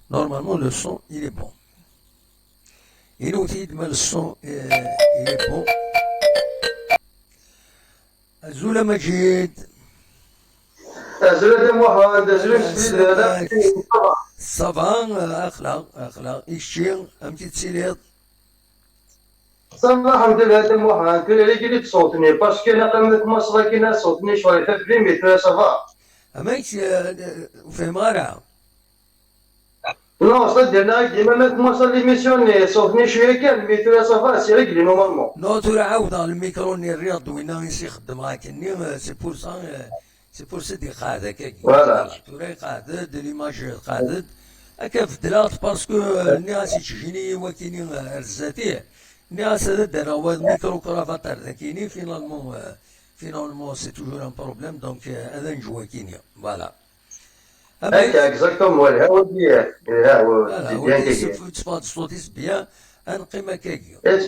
Normalement, le son, il est bon. Et nous, le son, il est bon. Azula Majid. زلت واحد زلت سبيد لا Ça va, أخلاق. إيشين، أمتي تسيليط. صراحة الحمد لله هذا واحد كل اللي قلت صوتني باسكو انا قمت مصر كينا صوتني شوية في متر صافا أماك فهم غارع. نو صدق انا ديما ما مصر ليميسيوني صوتني شوية كان متر صافا سي ريغلي نورمالمون Non, tu عاود على الميكرو الرياض وين يخدم معاك سي بور سا سي بور سي دي قاعدة كاكي. فوالا توري قاعدة دي ليماج قاعدة هكا فدلات باسكو الناس تجيني وكيني رزاتيه الناس دار هو الميكرو كرافاتر ذاكيني فينالمون سي توجور ان بروبليم دونك هذا نجوا كينيا فوالا. هكا اكزاكتومون ها هو ها هو فوالا هو بيان اللي كيكي تفاد صوتيس بيان انقيمة كاكي. ايش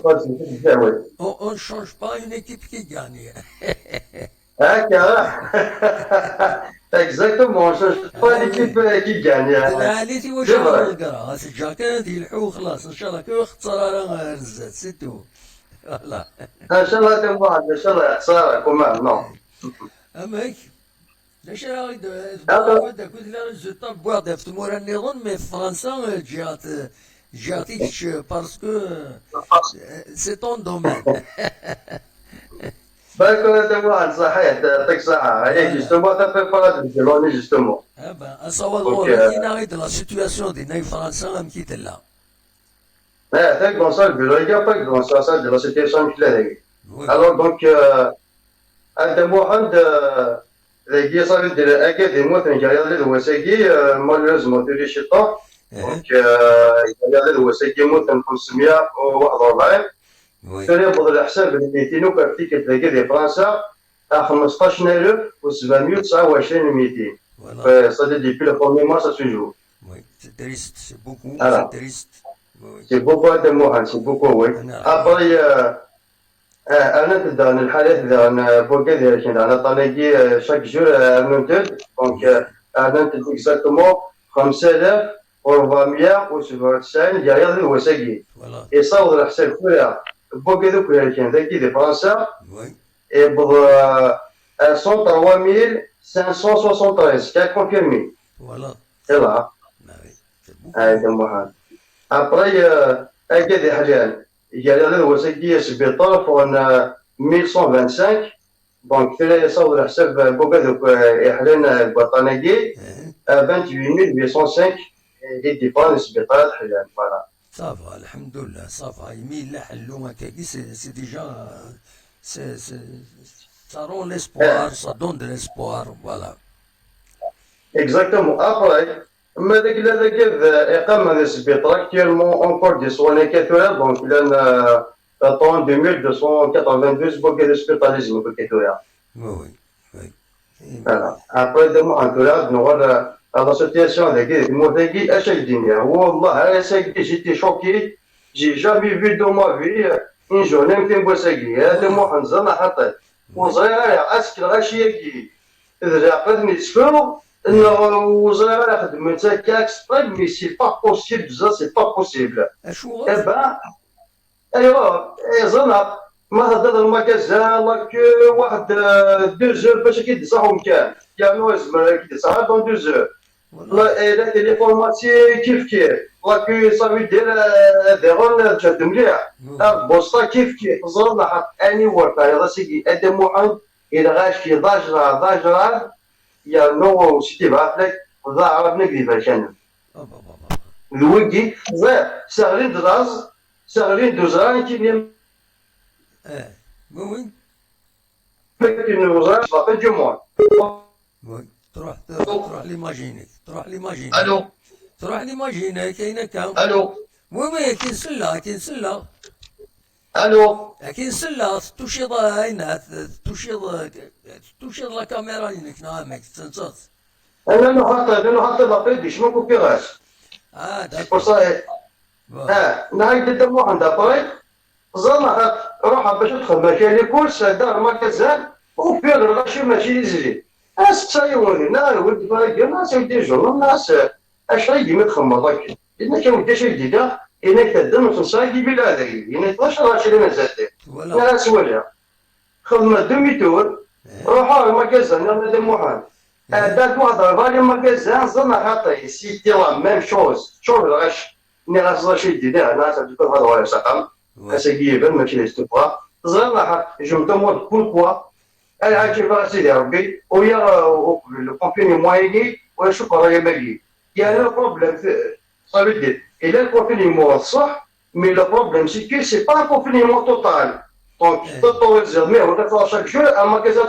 On ne change pas une équipe qui gagne. هكا اكزاكتومون با ليكيب كي غاني العاليتي واش سي فري نقرا الجاكيت يلحو خلاص ان شاء الله كي اختصر راه رزات سي تو فوالا. ان شاء الله تنفع ان شاء الله يحصل كمان نو اماك ليش راه هذا تبغى كنت لا زوطا بواحد في تمور النظام مي في فرنسا جاتيش باسكو سي طون دومين. بالك تنفع صحيح يعطيك صحة هي فوالا جوستومون تبريبارات ديالوني جوستومون اصوات دونك غوري كي ناريد لا سيتوياسيون دي ناي فرنسا ام كيت لا. هذاك كونسا البيرو يلقى با كونسا سا دي لا سيتياسيون كلا هذيك وي الوغ دونك عند موحد ذاكي صافي دير اكاد يموت نجاري هذا هو ساكي مالوريزمون تولي شي طوح اه دونك هذا هو ساكي يموت 541 وي تولي يبغض الحساب اللي تينو كارتيك ذاكي دي فرنسا 15729 200 فوالا ça dit depuis le premier mois ça se joue وي سي تريست سي بوكو سي voilà تريست. وي c'est beaucoup de mots c'est beaucoup oui انا راني après انا تبدا الحالات اذا بوكا ديال كاين انا طالقي شاك جور نوتد وي دونك انا تدي اكزاكتومون 5497 ديال الوساقي فوالا يصاوب الحساب كلها بوكا دوك كاين ذاكي دي فرنسا وي يبغ 103573 كان كونفيرمي فوالا يلا وي سي بوكو. هاي تمام ابري هكذا حاجه قال هذا هو سيدي سبيطار فون 1125 دونك في يصور حساب بوكا دوك يحلين البطانية اه 28805 اللي ديبان سبيطار حلال فوالا صافا الحمد لله صافا يميل لا حلو هكاكي سي ديجا سي ça rend l'espoir ça donne de l'espoir voilà. اكزاكتومون ابري اما ذاك لا ذاك اقامه ديال السبيطار اكتيلمون اونكور دي سوان كاتورال دونك لان طون 2292 بوكا دو سبيطاليزم كاتورال وي وي فوالا ابري دو انكوراد نغور لا سيتياسيون هذيك الموثيكي اش يديني والله ساكي جيتي شوكي جي جامي في دو ما في اون جورني كي بوساكي هذا مو حنزل حطيت وصغير اسكل غاشيكي اذا عقدني تسفرو وصغير خدمت كاكس طيب مي سي با بوسيبل بزاف سي با بوسيبل اشو غاف ابا ايوا زنق ما هذا المكازان لاك واحد 2 زور باش كيدزعهم كان يعني يزمر كيدزعها دون 2 زور والله لا تيليفورماتي كيف لاك صافي دير ديرون جات مليح بوسطا كيف زرنا حط اني ورك هذا سيدي ادم واحد الى غاش ضاجره يا نو سيدي بعث لك ضاع نقدر كان بابا الوجي زين ساغلين دراز ساغلين دوزران كي اه وي فكر الوزاره صافي الجمهور وي تروح ليماجيني الو تروح ليماجيني كاينه كام الو وي كاين سله توشيض هنا توشيض لا كاميرا انك نعمك تنصت. انا حاطط لابيل شنو كوبي غاس اه سي بور داكور سا نهاية الدم عندها طريق زنقت روحها باش تدخل مكان كورس دار مكازان وفيغ الغاشي ماشي يزري الناس تصايرون هنا ولد فرق الناس يدي جون الناس اش غادي ما تخمر هكا لان كان ودا شي جديده هناك تدم تنصايدي بلا هذاك هنا 12 شهر مازال فوالا ناس ولا خدمه دومي تور روحوا المكازان هذا محال دات واحد الفالي المكازان زرنا خاطي سيتي لا ميم شوز شوف غاش ني غاص شي جديده ناس تقول هذا هو سقم اسكيبن ماشي استبقى زرنا حق جمتو مود كل كوا انا كيف سيدي ربي ويا لو كومبيني مويني ولا شوف راهي باقي يعني لو بروبليم ça veut dire il a le confinement صح mais le problème c'est que c'est pas un confinement total donc t'autorises mais on a chaque jour un magasin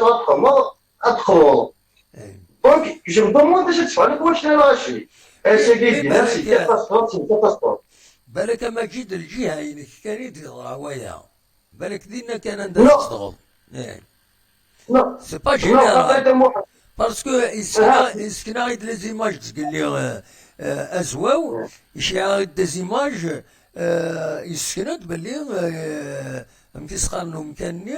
تدخل donc je me demande ايش تفعل واش راشي اسكي دينا سي كاتاستروف بالك ما جيت الجهه يعني كان يدير هوايا بالك دينا كان عندها تشتغل non سي با non جينيرال باسكو يسكنا غير لي زيماج تقول لي ازواو يشيع غير دي زيماج يسكنت باللي مكيسخانو مكاني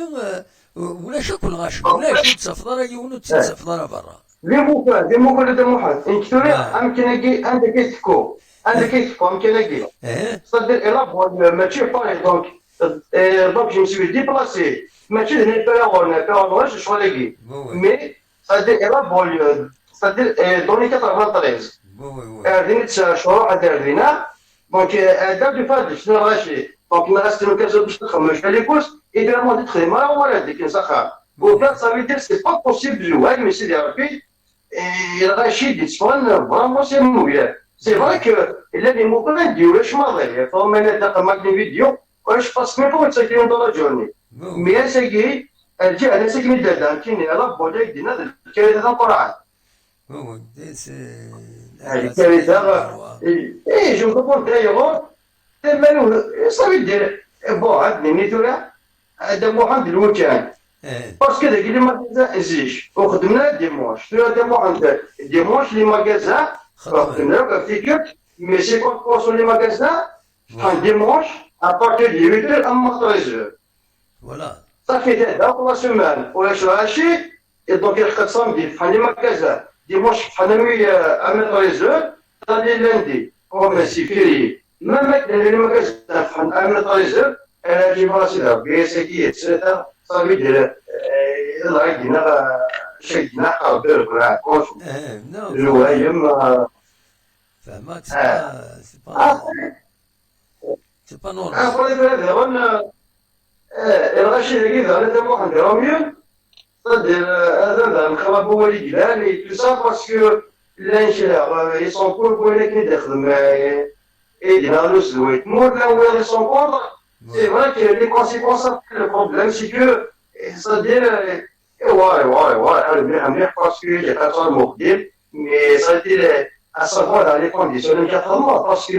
ولا شكل غاش ولا شي تسافر يونو تسافر برا لي موكا دي محمد انكتوري امكن عندك كيسكو امكن صدر الى ماشي باي دونك دونك جو مسوي ديبلاسي ماشي هنا باغون شغل مي صدر الى بول صدر دوني 93 هذه شروع دارنا دونك دار دو فاد شنو غاشي دونك الناس كانوا كازو باش تخمم شحال يكوس اذا ما تخدم ولا ديك نسخه وكان صافي دير سي با بوسيبل زواج مي سيدي ربي غاشي دي تفون فرامون سي مويا سي فري كو الا لي موبان ديولاش ماضي فهم انا داك ماك دي فيديو واش باس مي فوق تسكين دولار جورني مي ساكي الجي انا ساكن دادا كاين على بوليك دينا كاين هذا القران الكارثه اي جو كومبون دايغور تمنو صافي دير بون عندني نيتورا هذا محمد الوكان باسكو داك لي ماكازا زيش وخدمنا ديمونش شنو ديمونش لي ماكازا خدمنا فيكر مي 50% لي ماكازا ديمونش ابارتير دي 8 اما 13 فوالا صافي هذا لا سيمان ولا شراشي دونك يخدم صامدي بحال لي ماكازا dimanche حنوي عمل طريزور تالي لندي هو سيفيري ما لي ماكازا عمل طريزور انا جيب راسي لها بيسكي تساتا صافي دير يلا عندنا شي دينا حاضر كرا كونش الوهايم فهمت سي با نورمال اخويا هذا وانا الغاشي كذا انا تبغى نديرو ميون c'est-à-dire هذا الخبر هو اللي قال tout ça parce que l'ingénieur ils sont pour les qui دخل et il a le souhait moi là où ils sont contre c'est vrai que les conséquences le problème c'est que c'est-à-dire ouais مليح parce que il y a pas trop de مقدم mais c'est-à-dire à savoir dans les conditions اللي كتخدموا parce que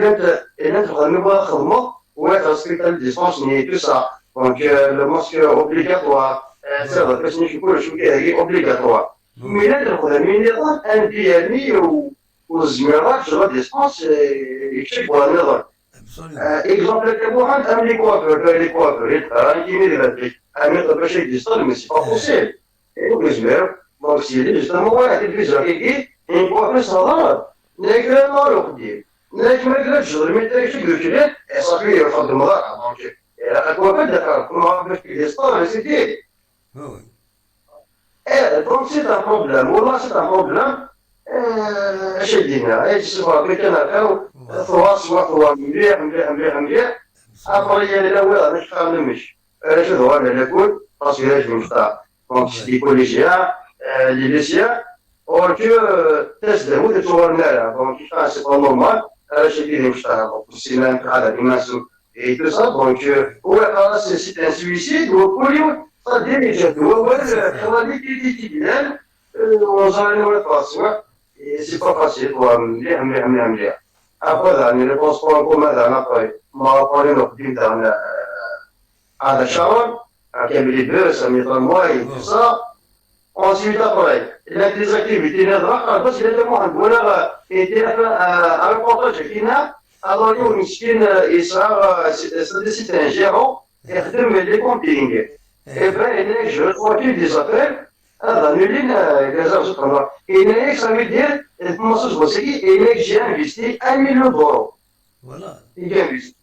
انت تخدموا خدمه وترسبكت الديستانس et tout ça donc le masque obligatoire c'est vrai باش نشوفوا شو كاين اوبليغاتوار مي لا ناخذ من نظام اندياني والزميرات شغل ديسبونس يكتبوا النظام اكزومبل كبوحان ام لي كوافور راني كيما دابا امي باش يديستال مي سي با بوسيبل وزمير دونك سي جوستومون واحد الفيزا كيجي ان كوافور صغار ناك لا لوقدي ناك ما قالش شغل مي تاكش كيفاش صافي يرفض المضار دونك الكوافور داك كون باش يديستال سيتي donc c'est un problème, والله c'est un problème اش دينا ايش صفات كان نلقاو ثوا مليح ابري انا لا مش فاهمش علاش هو انا نقول راسي علاش نختار دونك دي كوليجيا لي ليسيا اور كو تسدهو تصورنا دونك سي با نورمال علاش يدير نختار دونك السينما على ديماسو اي تو سا دونك هو خلاص سي ان سويسيد وكل صديقي جدو هو الكواليتي ديال وزارة الفاسوة سي با فاسيل مليح ابخي يعني لي بونسبور كوم هذا نابري ما باري نقدم تاعنا هذا الشهر كامل لي بيرس ميطر مواي تو سا ensuite après il a des activités نضرب بس الا واحد ولا يدير un reportage كاينه alors يوم مسكين يسرى سي ان جيرون يخدم لي كومبينغ et ben je reçois des appels هذا نولين كازا سبحان إنك سامي دير المصوص بوسكي إنك جي انفيستي 1 مليون دورو فوالا يجي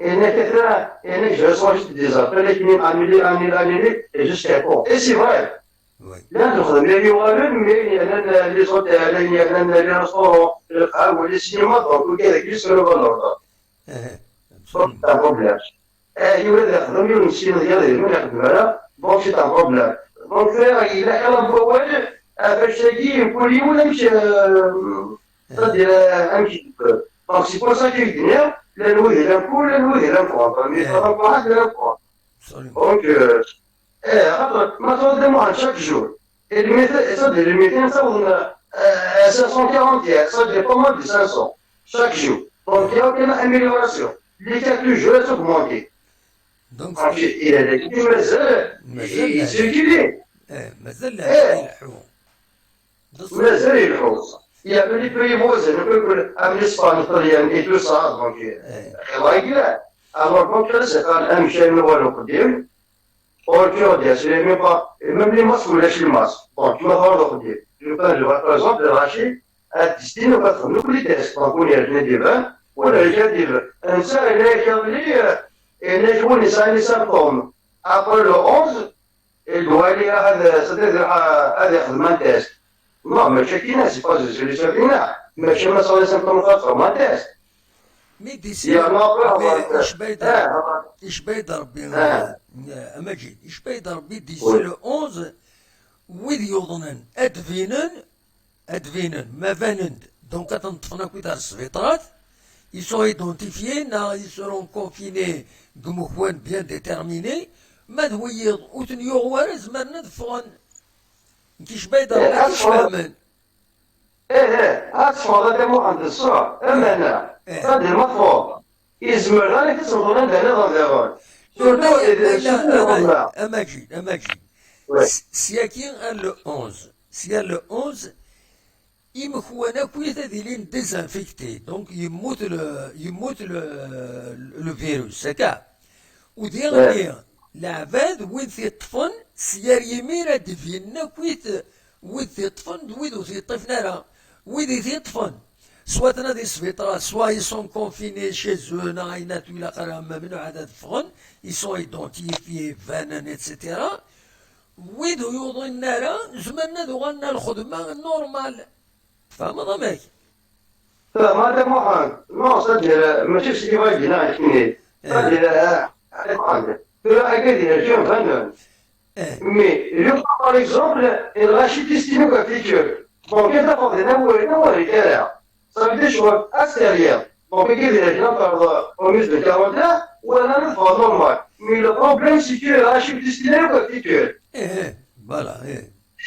إنك ترى إنك جو سونج ديزابل لكن 1 مليون جوست كون إي سي فري وي لا تخدم لا يوالون مي أنا لي صوت أنا لي ريستورون ولا السينما دونك كذا كيس كانوا بالنور دونك تا بروبليم يولد يخدم يولد السينما ديالو من يخدم على دونك سي تا بروبليم دونك إلا كان بواجه باش تلاقيه كل يوم نمشي c'est-à-dire امشي دونك سي بور سا كي الدنيا لا نويه لا نكون لا نويه لا نكون مي طبعا واحد لا نكون دونك ما تقدموا عن chaque jour et le méthode c'est-à-dire le méthode ça on a 540 c'est-à-dire pas moins de 500 chaque jour donc il y a aucune amélioration les cas toujours est augmenté دونك donc il a des مازال يسيركيلي مازال يلحو مازال يلحوظ Il y avait les pays voisins, comme l'Espagne, l'Italien et tout ça, donc رجلة. Alors donc là, c'est un مشان نورو قديم. Aujourd'hui, c'est même pas, même les masques ou les masques. Donc, ما هو قديم. Je par exemple, le rachis, à distine ou pas, nous les tests. Donc, on y a des débats, on a déjà des débats. Un ça, il est établi, et les jours, les symptômes. Après le 11, il doit aller à هذا ياخذ ما تيست. Non, ماشي كاينه سي با سولي كاينه ماشي ما صار سيمبتوم خاطر ما تيست مي ديسي ايش بايد ربي مجيد ايش بايد ربي ديسي لو 11 ويذ يظنن ادفينن ما فانند دونك تنطفنا كي تاع السبيطرات ils sont identifiés ils seront confinés كمخوان bien déterminés ما دويض وتنيوغ وارا زمرنا دفغن كيش بايد ربي كيش فاهمن هاد ديمو عند الصوع امانه هاد المطفوط يزمر غير كتصدر عند هذا اماجي سياكين لو 11 سيا لو 11 يمخوانا كويتا ديلين ديزانفيكتي دونك يموت لو فيروس هكا ودير العباد وين يطفن سيار يميرا دفينا كويت وين يطفن وين يطفنا راه وين يطفن سواء نادي سبيطرا سواء يسون كونفيني شي زو عينات ولا قرامه منو عدد فغن يسون ايدونتيفي فانان اتسيتيرا وين يوضن راه زمرنا دوغنا الخدمه نورمال فاهم ضمك ما هذا محمد نو صدق ماشي شي كيما جينا كيني هذا أكيد جون فنان mais je prends par exemple le rachitistino capiture donc il a pas de ça veut dire chose extérieure donc il y a des gens par au milieu de 40 là ou un autre normal mais le problème c'est que le rachitistino capiture voilà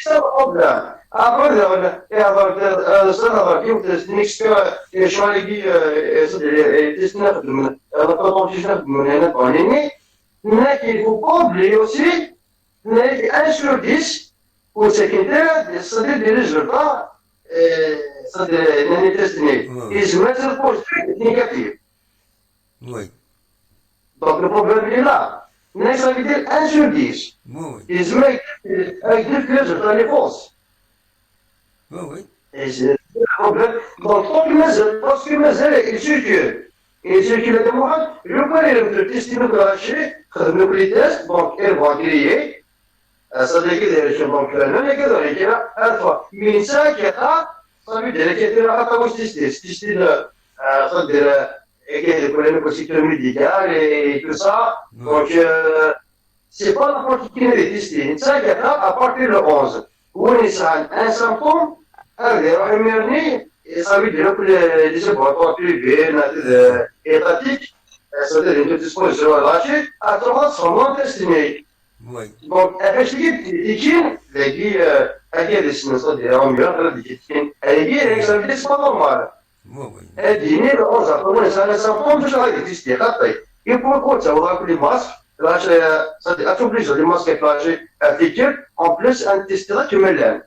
c'est le problème après ça va bien que c'est n'expert et je vais dire c'est des tests de la proposition de هنا قانوني mais il ne faut pas oublier aussi que 1 sur 10 ou secondaire, c'est des résultats, c'est des tests ils se mettent pour négatif. Oui. Donc le problème il est là. Mais ça veut dire 1 sur 10. Oui. Ils se mettent avec des résultats les fausses. Oui. Et c'est le problème. Donc tant que parce que il circule. Et ce qu'il a demandé, je peux le tester de lâcher, خدموا لي تيست دونك ايفاكيي صدق كده دونك انا كده كده الفا من ساكتا صافي دير كده حتى واش تيستي صدق كده كلنا كوسيتو ميديكال اي تو سا دونك سي با لا بارتي كي نري تيستي ساكتا ابارتي لو 11 وين يسعى ان سامبتوم هذا يروح يمرني صافي ديرو كل لي سيبواتور بريفي étatique, c'est-à-dire une disposition lâchée, à travers son nom destiné. Oui. Donc, après, je dis, les guides, c'est-à-dire en mieux, les guides, c'est pas normal. Oui. Et dîner, le 11 après, ça ne s'entend pas, il existe, et pourquoi ça va que les masques, lâcher, c'est-à-dire, à tout plus, les masques lâchés, appliqués, en plus, un test là, tu me l'aimes.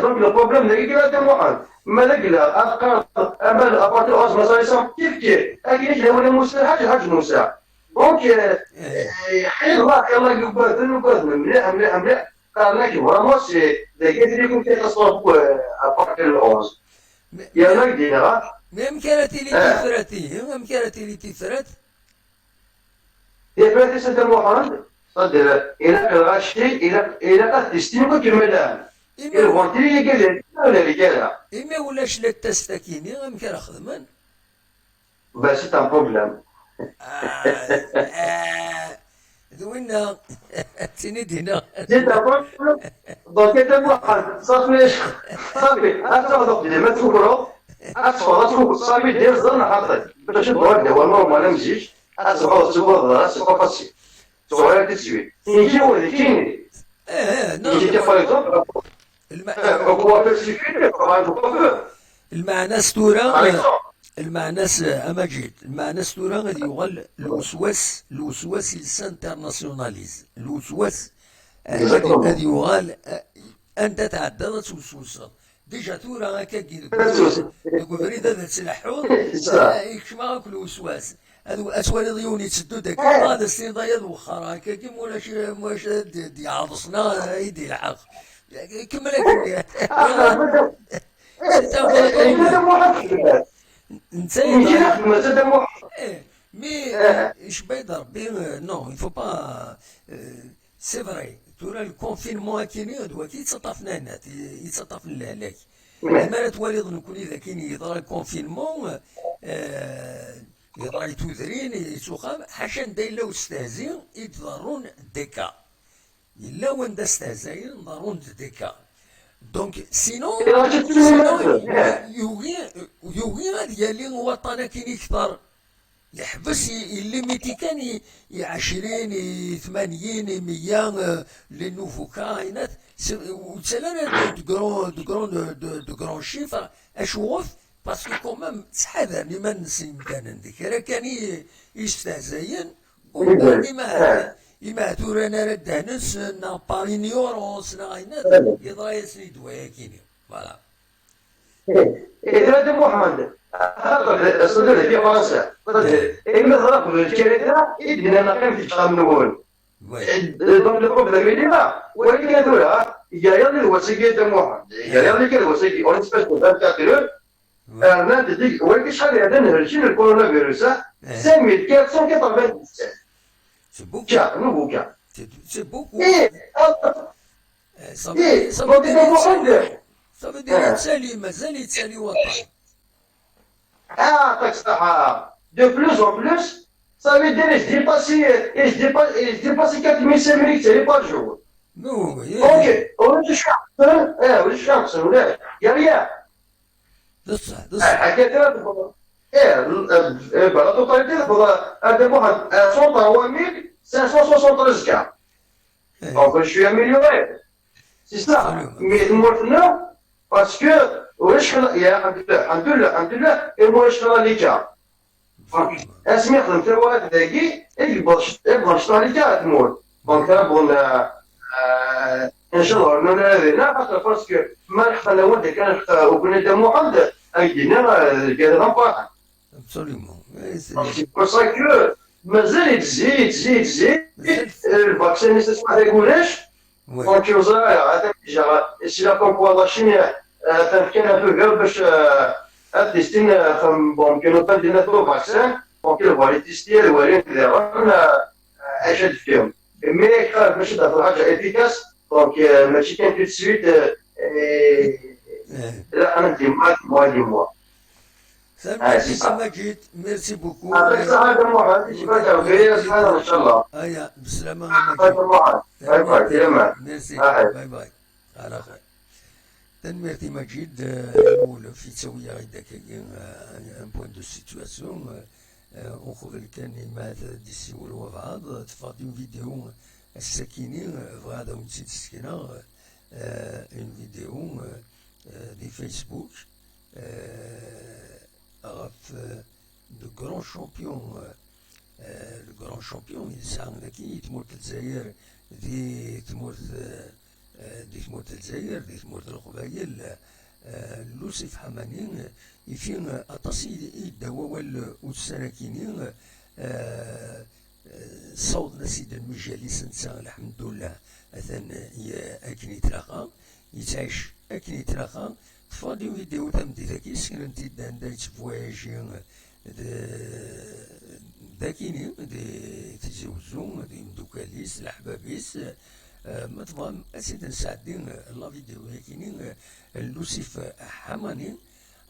Donc, le problème, c'est qu'il y a des moyens. ملقلا أفكار أمل أبطل أصلا صار كيف أكيد لو الموسى حاجة موسى دونك إيه. حيد الله يلا يقبض مليح مليح مليح قال لك فريمون سي لقيت لي كنت تصرف ابارتي الاونز يا م- لك دينا ميم كانت لي تفرتي ميم كانت لي تفرت. يا فاتي سنت المحرم صدر الى الغاشي الى قد تستيقظ كملا إما الفونتيلي قال ولا رجاله إما ولاش لا تستكيني ميم كان خدمان. بس سي ان بروبليم دوينا تنيد هنا. سي ان بروبليم دونك انت محرم صافي صافي اصلا ما تفكروا اصلا صافي دير الظن حاطط باش تبغى هو نورمال ما مزيج اصلا تبغى اصلا فاسي صغير تسوي يجي ولا كاين يجي نعم. باغ اكزومبل الم... هو فلسفي طبعا المعنى ستورة. باغ اكزومبل المعنى أماجد المعنى ستورة غادي يغال الوسواس الانترناسيوناليز الوسواس غادي يغال أنت تعدى توسوس ديجا تورا هكا كي دوك فريد هذا تسلحون يكشما كل وسواس هذو اسوال ضيوني تسدو داك هذا السين ضيض وخر هكا كي مولاش دي عضصنا يدي الحق كمل هكا انت ايه مي ايش بيد ربي نو il faut pas سي فري تورا الكونفينمون كاين دواك يتسطفنا هنا يتسطف لهلاك لما توالي نكون اذا كاين يضرى الكونفينمون يضرى يتوذرين يسوخام حاشا ندا الا استهزين يتضرون ديكا الا وين دا استهزاين ضرون ديكا دونك سينو يوغي غادي يالي وطنا كاين يكثر يحبس الليميتي كان 20 80 100 لي نوفو كاينات وتسالنا دو كرون شيفر اشوف باسكو كومام تحذر لما نسي مثلا ديك راه كان يستهزاين ومن بعد ما تورانا راه ناس نا بارينيورونس نا غاينات يضرا يسني دوايا كاينين فوالا. إذا محمد صدر في فرنسا إما ضرب الكارثة إذن أنا كان في شغل نقول دونك البروبليم اللي ما ولكن هذولا يا الوسيله محمد يا الوسيله اون سبيس دو 24 heures انا تديك ولكن شحال هذا نهرشين الكورونا فيروس 5497 سي بوكو كا نوفو كا سي بوكو ايه صافي ايه صافي دونك محمد صافي دير يتسالي مازال يتسالي وطن. taxe الصحة de plus en plus ça veut dire je dépasse 4500 ريال par jour. نو اوكي وش احسن وش احسن ولا يا ريال بصح حكيت بلا توتاليتي هذا واحد 183 كا دونك je suis amélioré c'est ça mais maintenant parce que واش يا الحمد لله واش راه كا اسمي خدمت الواد ذاكي يبغى نشطح لي كا تموت دونك نبغى ان شاء الله انا هذينا خاطر باسكو ما نحنا ولد كان وكنا دا محمد ايدينا كان غنفرح ابسوليومون سي بور سا كو مازال تزيد الفاكسينيسيون ما يقولش دونك هذا ديجا سي لا كومبوا لا شيني كان غير باش تيستين بون كانوا تندينا تو فاكسين دونك الفالي تيستي الوالين ديالهم اشد فيهم مي خاف باش تدخل حاجه افيكاس دونك ماشي كان تو سويت لا انا دي موا سي مجيد ميرسي بوكو. هذا محمد هذا ان شاء الله ايا بالسلامه هذا محمد باي باي ميرسي باي باي على خير. تنميرتي مجيد يقول في تسوية غدا كاين ان بوان دو سيتواسيون وخذ كان مع ديسي والوضع تفاضي فيديو السكينين فغادا ونسيت السكينة اون فيديو دي فيسبوك غاف دو كرون شامبيون لو كرون شامبيون يسعى ذاكي تموت الجزائر دي تموت دي تموت الجزائر دي تموت القبائل لوسيف حمانين يفين أطاسي الدواوال والسراكينين صوتنا سيد المجالس نسا الحمد لله أثن أكن يتلاقى يتعيش أكن يتلاقى تفاضي فيديو تمدي ذاكي سكنتي دان دا يتفوايجي داكيني دي تزوزو دي مدوكاليس الأحبابيس ما تفهم أسيد نساعدين لا فيديو هيكيني لوسيف حماني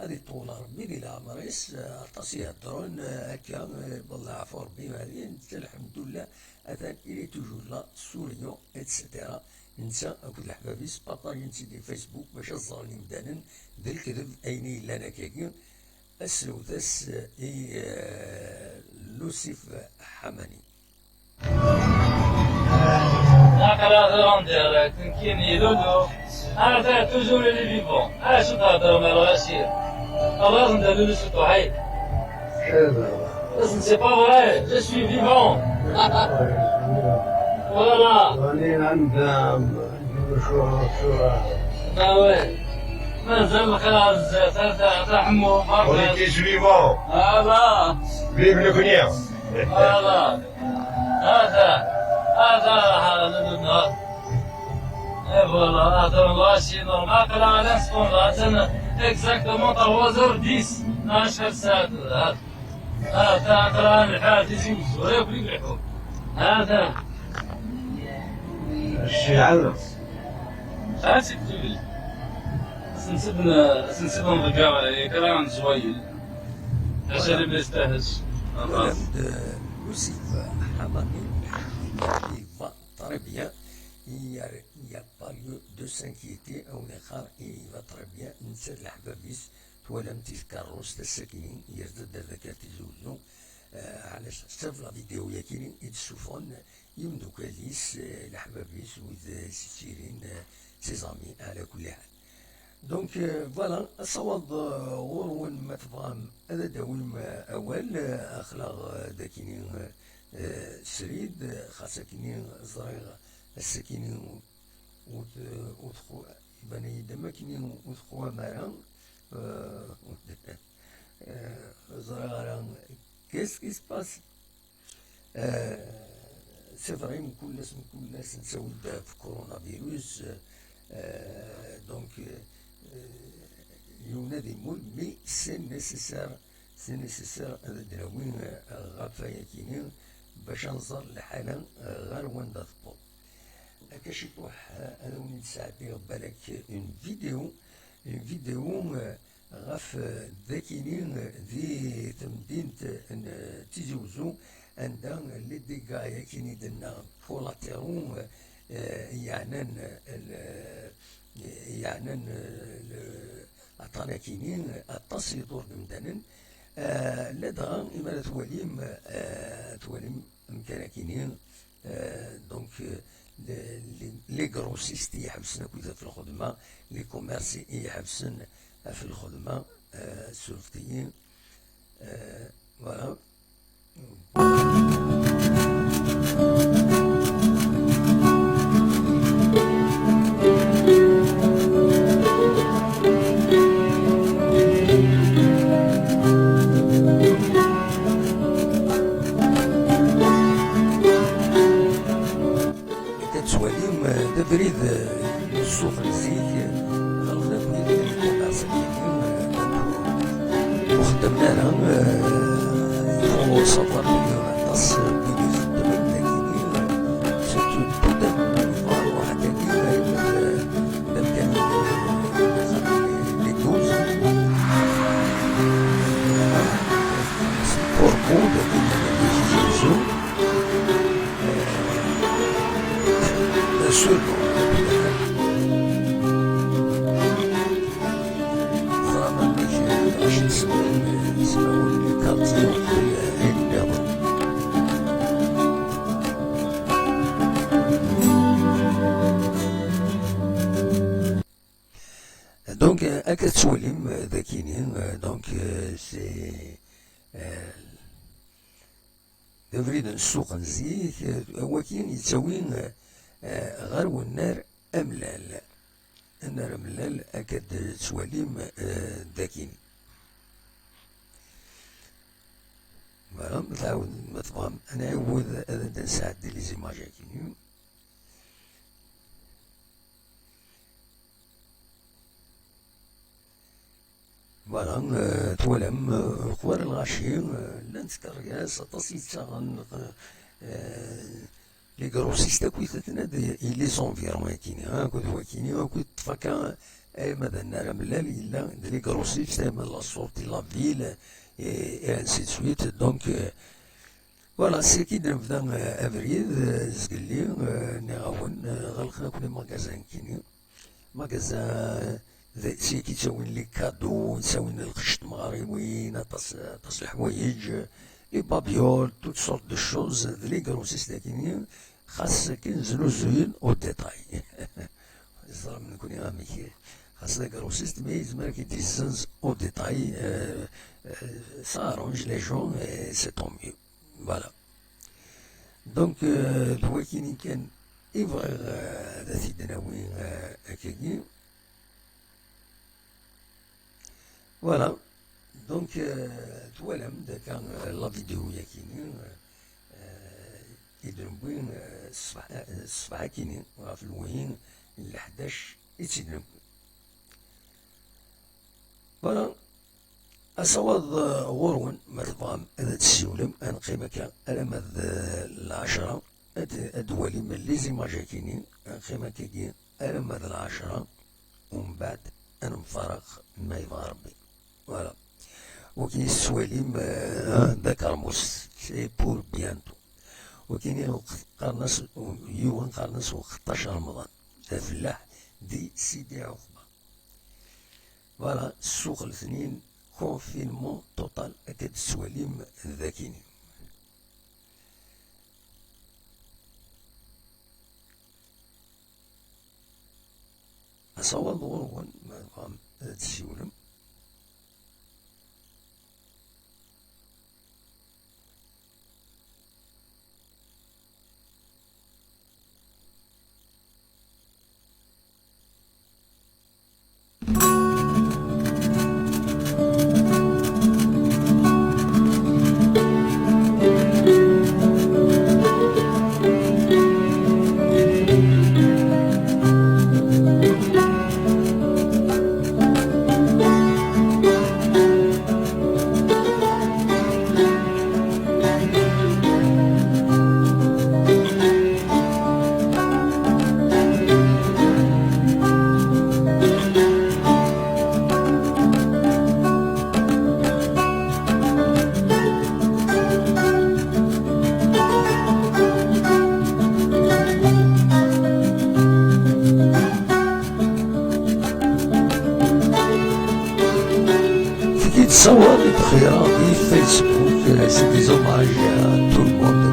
هذه طول ربي لي العمريس عطاس يهضرون هكا بالله عفو ربي هذه الحمد لله أثان إلي توجور لا سوريو إتسيتيرا نسى أكل الحبابيس باطاجي نسيدي فيسبوك باش الظالم دانا ذا الكذب أيني لنا كاكين السلوثس لوسيف حماني نقرا en direct كيني لولو هذا توجور لي فيفون اش تهضر مع الغسيل الله ندير له سطو هاي بس سي با فري جو سوي فيفون فوالا bah ouais مازال خلاص تحمو On était suivants. فوالا Vive le cognac. فوالا هذا النهار Et voilà, attends, là, c'est normal que là, à l'instant, là, c'est exactement 3h10. ناشر ساعة هذا ترى الحال تزيد ولا بلي الحكم هذا الشيء عذر. خاسك تقول سنسبنا بالجامعة كلام زويل عشان اللي بيستاهلش لوسيف حمامي il va très bien. Il n'y a pas lieu de s'inquiéter أو نخاف il va très bien نسال الحبابيس توالم تذكروس تسكين يزداد ذكاء تزوزو علاش شاف لا فيديو ياكيني يتشوفون يمدو كاليس الحبابيس وذ سيرين سيزامي على كل حال دونك فوالا الصواب غورون ما تفهم هذا داوم أول أخلاق داكيني سريد خاصة كيني زريغ السكيني وتخو بني دمكني وتخو مرام زرارا qu'est-ce qui se passe c'est vrai كل الناس نساو في كورونا فيروس دونك ينادي مول مي سي نيسيسار هذا دراوين غافا ياكيني باش نزار الحالة غير وين تطبو كاش يطوح انا وني نساعدني بالك اون فيديو غاف ذاكينين ذي تمدينة تيزوزو عندها لي ديكا ياكيني درنا كولاتيرون يعنان عطانا كينين الطاس يدور بمدانن لدغا إما تواليم مكانا كينين دونك لي غروسيست يحبسن كويتا في الخدمة لي كوميرسي يحبسن في الخدمة السلفتيين فوالا كتسواليم دبريد السوق الزيك غلنا كويتا الكوميرسي وخدمنا لهم وصبر النص بيجوز الدم لكن سيتو تبدا واحد لم كان ليكوز سيبوركو يجوزو سولو فرما ميجي عشان نسمعو الكارتيو دونك هكا تسولم ذاكينين دونك سي نريد السوق نزيك ولكن يتساوين غير والنار أملال النار أملال أكاد تسولم ذاكين فوالا تعاود ما تفهم انا عاود هذا نساعد لي زيماج كيني. فوالا توالم القوار الغاشي لان تكرياس اطاس يتشغل لي كروسيست اكو يتناد لي زونفيرون كيني كود هو كيني كود تفكا اي ماذا نرى ملال الا لي كروسيست اما لا سورتي لا فيل اي انسي سويت دونك فوالا سي كي نبدا افريل زقلي نغاون غلقنا كل ماكازان كيني ماكازان سي كي تساوين لي كادو تساوين الخشط مغاربوين اطاس الحوايج لي بابيول توت سورت دو شوز لي كروسيست كيني خاص كنزلو زوين او ديتاي زعما نكون اميكي خاص لي كروسيست مي يزمر كي ديزنز او ديتاي سا ارونج لي جون سي طون ميو فوالا دونك هو كي كان يبغي هذا سيدنا وين هكاكي فوالا دونك توالم كان لا فيديو ياكيني يدرم وين الصباح كيني في الوين ل 11 يتسدرم فوالا أصوات غورون مرضام هذا تسيولم أنا قيمة أنا مذ العشرة أدوالي من لي زيماج كيني قيمة كي أنا مذ العشرة ومن بعد أنا مفارق ما يبغى ربي فوالا وكاين السواليم بكرموس سي بور بيانتو وكاين قرنص يوم قرنص و 15 رمضان الفلاح دي سيدي عقبة فوالا السوق الاثنين كونفينمون توتال أكاد السواليم ذاكيني أصوات غورون ما فهم تسيولم تصور الخيرات في فيسبوك سي دي زوماج تو الموند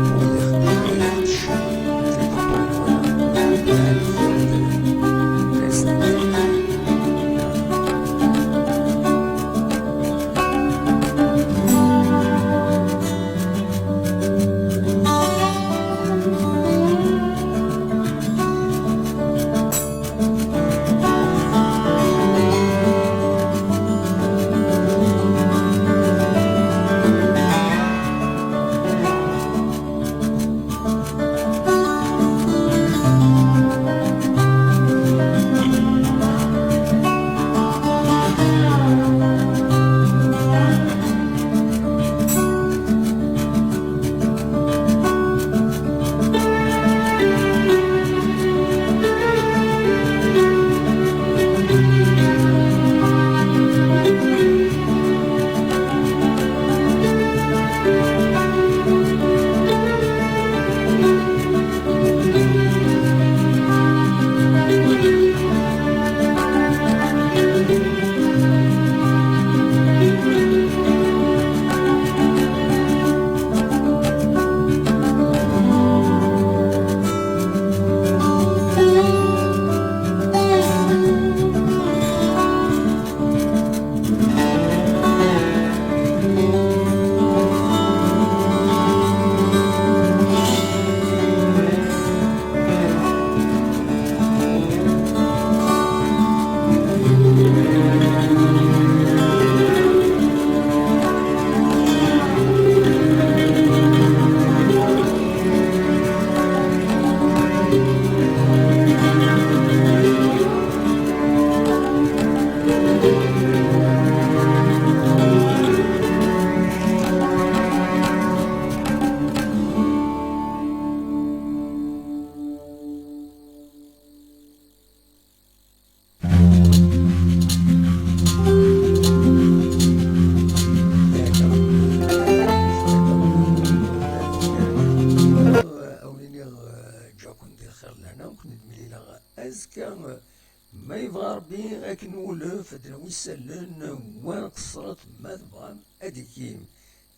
يسلن وين قصرت ما تبغى أديكيم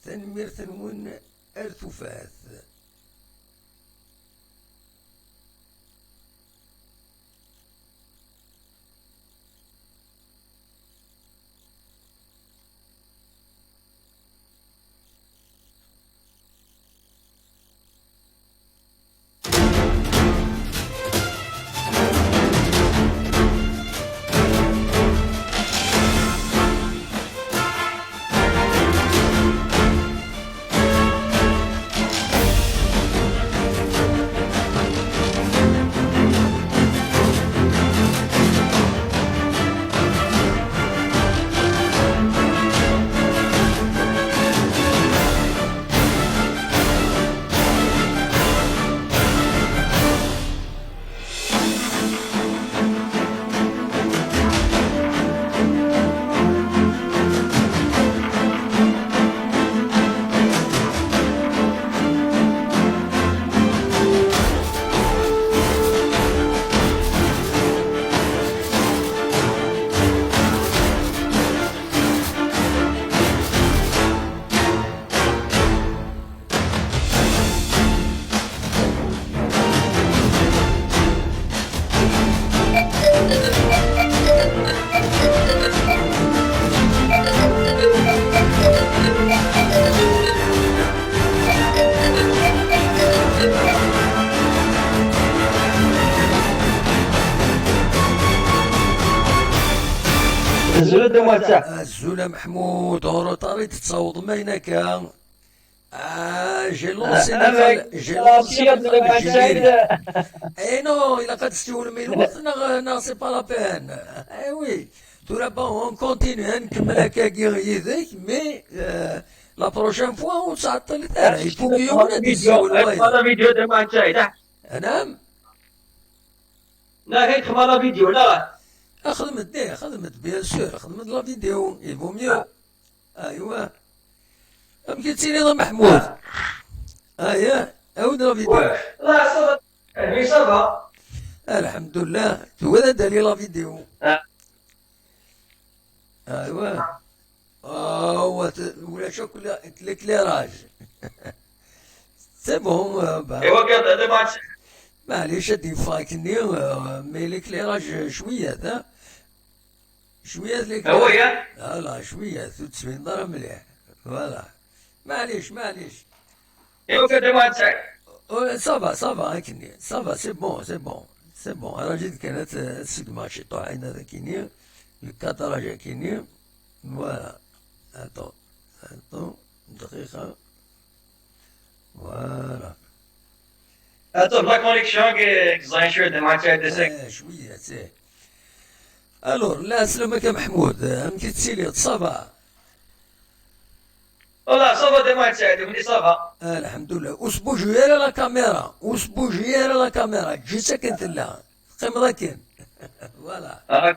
تنمير تنون أرتفاث زلد موسع الزولة محمود هورو طاري تتصوض ماينك جي لونسي جي لونسي اي نو الا قد تستول من الوقت نا سي با لا بين اي وي تورا با اون كونتينيو نكمل هكاكي يديك مي لا بروشين فوا ونتعطل تاعي يفوق يوم ندي الزول هذا فيديو ده ما نشاهد نعم لا هيك خمالة فيديو لا خدمت بيان سور خدمت لا فيديو يبو ميو ايوا ام قلتي لي محمود ايا عاود لا فيديو لا صبر يعني صبر الحمد لله هو هذا دليل لا فيديو ايوا هو ولا شوك الكليراج سي بون ايوا قال هذا ما معليش هادي فايكني مي ليكليراج شويه ذا شويه هو يا لا شويه 80 درهم مليح فوالا معليش ايوا قال ما تسعد صافا هاكني صافا سي بون راجل كانت تسقما شي طاعين هذا كيني الكاتراج كيني فوالا اتو دقيقه فوالا Attends, la connexion que vous avez de matière de sec. شويه سي الور لا سلامك يا محمود يمكن تسيلي صافا Voilà, ça va de matière, de venir ça va. الحمد لله اسبوجير لا كاميرا اسبوجير لا كاميرا جيتك انت لا قيم ذاكين فوالا Ah,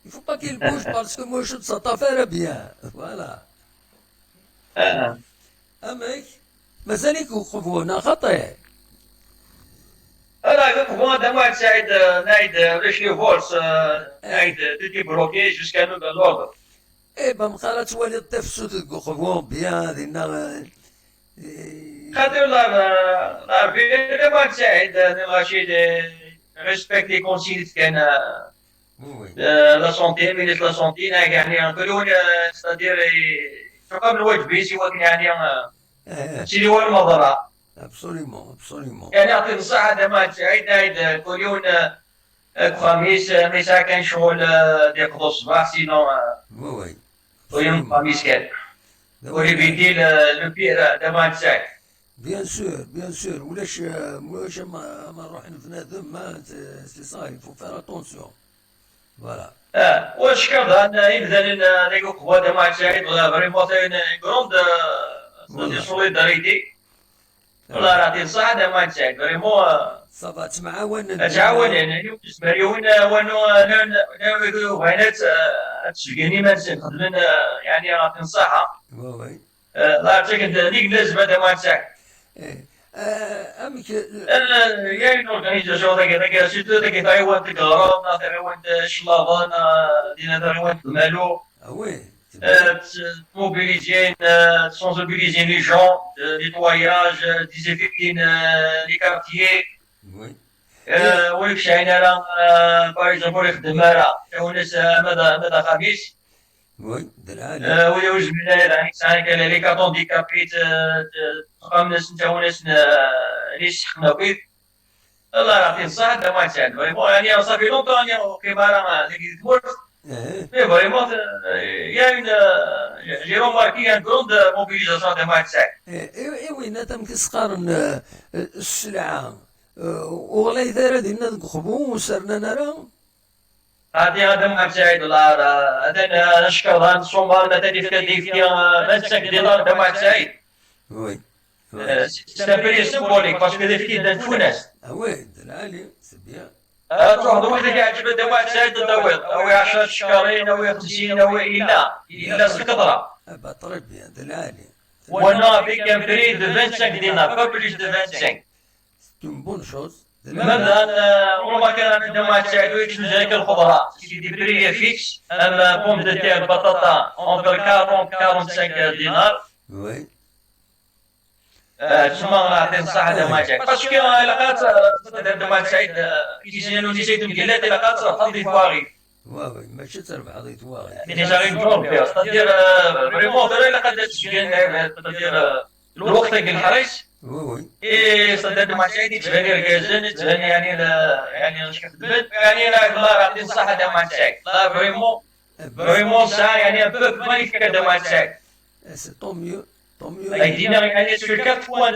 il faut pas qu'il bouge parce que moi je ne s'entends faire bien voilà ah. امك مازالك وقفونا خطير Alors, comment de matière de Richelieu Force, tout est bloqué jusqu'à nous de l'ordre. ايه بمقالة توالي التفسد وقفوهم بيان دينا خاطر la vie de matière de lâcher de respecter les consignes كان وي la santé, ministre de la santé, يعني يقولون c'est-à-dire فقط من وجبي سواء يعني سيدي هو المضرة. ابسوليمون يعني يعطي الصحة دائما تعيد كل يوم خميس مساكن شغل يقضوا الصباح سينو وي كل يوم خميس كان واللي بيدي لو بير دائما تعيد. بيان سور ولاش ما نروح نفنادم ما سي صاي فو فير اتونسيون فوالا واش كذا يبدا نيكو قوة دائما تعيد ولا فريمون غروند سوليداريتي والله يعطي الصحة دائما تعيد فريمون صافا تمعاون تعاون يعني مريون ونو وينات تسجني ما نخدم يعني يعطي الصحة وي لا تكن ديك لازم هذا ما تعيد. امك يا اورغانيزاسيون ذاك سيتو ذاك تايوان تكرون تايوان شلاضان دينا تايوان مالو وي mobiliser, sensibiliser les gens, nettoyage, désinfecter les quartiers. وي ويكشعين على باغ اكزومبل يخدم على وناس مدى خميس وي دلالي ويوجد من يعني ساعات كان لي كارطون ديكابي تقام ناس نتا وناس اللي سخنا فيه الله يعطيه الصحة دا ما تساعد فريمون يعني صافي لونطون يعني كيما راه اللي تموت مي فريمون يا اون جي روماركي ان كروند موبيليزاسيون دا ما تساعد وين تم كسقارن السلعة وغلاي ثارة دينا نخبو وسرنا نرى هذا ما تساعد والله هذا نشكر هذا الصومال هذا اللي في ما تساعد دينار دا ما تساعد وي سي ان بو سيمبوليك باسكو اللي في نفوناس وي دلالي سبيان تروح دوك اللي يعجب دواء تساعد الدواء او 10 شكرين او 50 او الا سكترة بطرب يا دلالي وانا بيك ان بري دو 25 دينار با بليس دو 25 اون بون شوز مثلا ربما كان عندما تساعد ويكشف ذلك الخضراء سي دي بري فيكس اما بوم دو تير بطاطا اونتر 40 45 دينار وي تسمى نعطي الصحة دما تساعد باسكو علاقات دما تساعد كيسينو تيسايد مكيلات علاقات تحضي فواغي واوي ماشي تربح هذيك واغي يعني جاري نجور فيها ستادير فريمون ترى الا قد تسجل ستادير الوقت ديال الحريص وي اي ستادير ما تساعد تبان ركازن تبان يعني اش كتبان يعني لا الله يعطي الصحة دما تساعد لا فريمون سا يعني ان بو مانيفيك دما تساعد سي طون ميو طون ميو يدينا يعني سو 4 بوان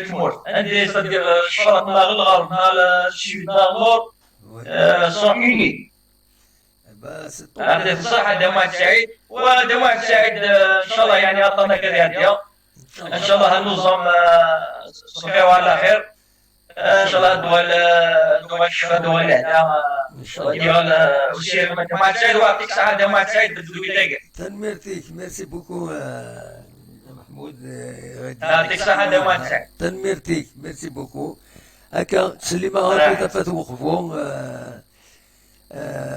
كمور عندي ستادير الشرق نهار الغرب نهار السود نهار النور سون يونيك بس هذه الصحة دما تساعد ودما تساعد ان شاء الله يعني عطانا كذا هدية ان شاء الله هننظم صفيو على خير ان شاء الله دول الشفاء دول الهدى ان شاء الله ديال وسير دما تساعد ويعطيك الصحة دما تساعد بالدوي تاعك تنميرتيك ميرسي بوكو محمود يعطيك الصحة دما تساعد تنميرتيك ميرسي بوكو هكا تسليما هكا تفاتو وقفو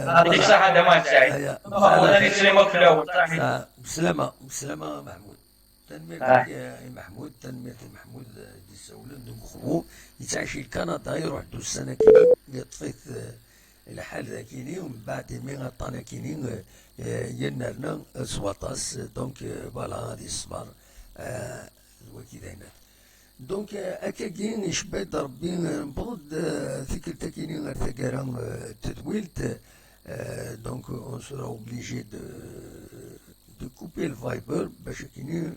يعطيك الصحة دما تساعد انا نسلمك في الاول بسلامة بسلامة محمود تنميرتك يا محمود تنميرتك محمود دي السولان دو مخبو يتعشي كندا يروح دو السنة كيني يطفيت الحال ذاكيني ومن بعد مين غطانا كيني ينرنا سواطاس دونك فوالا هادي الصبار وكذا هنا دونك اكاكين يشباد ربي نبض ثقل كيني غير ثقارا تدويلت دونك اون سورا اوبليجي دو كوبي الفايبر باش كيني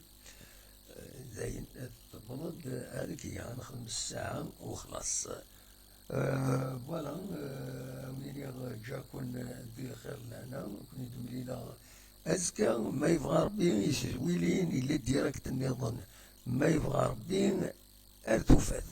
زين تبرد هذيك هي نخدم الساعة وخلاص فوالا وليني جا كون ندير خير لهنا كون يدوم لينا أزكى ما يبغى ربي يسويلين إلا ديريكت النظام ما يبغى ربي أرتوفات